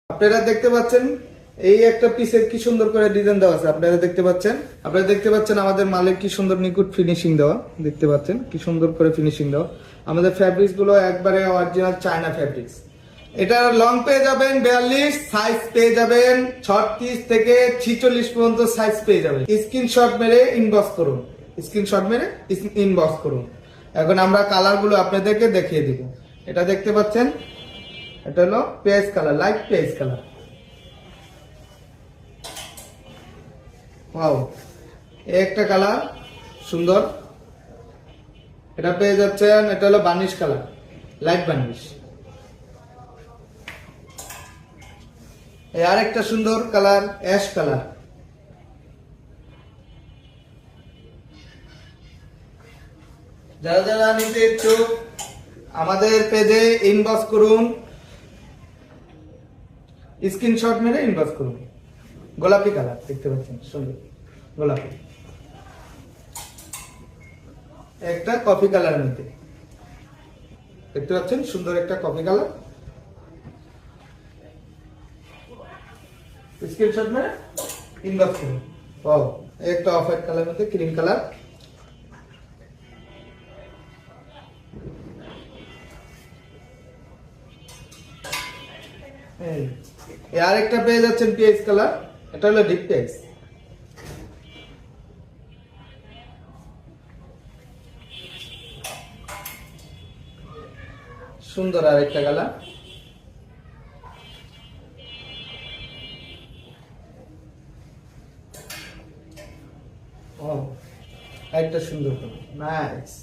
আপনারা দেখতে পাচ্ছেন এই একটা পিসের কি সুন্দর করে ডিজাইন দেওয়া আছে। আপনারা দেখতে পাচ্ছেন আমাদের মালের কি সুন্দর নিখুঁত ফিনিশিং দেওয়া। দেখতে পাচ্ছেন কি সুন্দর করে ফিনিশিং দেওয়া। আমাদের ফ্যাব্রিক্স গুলো একবারে অরিজিনাল চায়না ফ্যাব্রিক্স। এটা লং পেয়ে যাবেন 42, সাইজ পেয়ে যাবেন 36 থেকে 46 পর্যন্ত সাইজ পেয়ে যাবেন। স্ক্রিনশট মেরে ইনবক্স করুন। এখন আমরা কালার গুলো আপনাদেরকে দেখিয়ে দিব। এটা দেখতে পাচ্ছেন, এটা হলো page colour, light page colour. Wow, একটা কালার সুন্দর। এটা পেয়ে যাচ্ছেন, এটা হলো বার্নিশ কালার, লাইট বার্নিশ। আর একটা সুন্দর কালার অ্যাশ কালার। যারা যারা নিতে ইচ্ছুক আমাদের পেজে ইনবক্স করুন, স্ক্রিনশট মেরে ইনবক্স করুন। গোলাপি কালার দেখতে পাচ্ছেন, সুন্দর গোলাপি। একটা কফি কালার মধ্যে দেখতে পাচ্ছেন, সুন্দর একটা কফি কালার। স্ক্রিনশট মেরে ইনবক্স করুন। ও, একটা অফ হোয়াইট কালার মধ্যে ক্রিম কালার। আর একটা পেয়ে যাচ্ছেন পিএস কালার, এটা হলো ডিপ পেজ। সুন্দর আর একটা কালার। ও, একটা সুন্দর কালার, নাইস।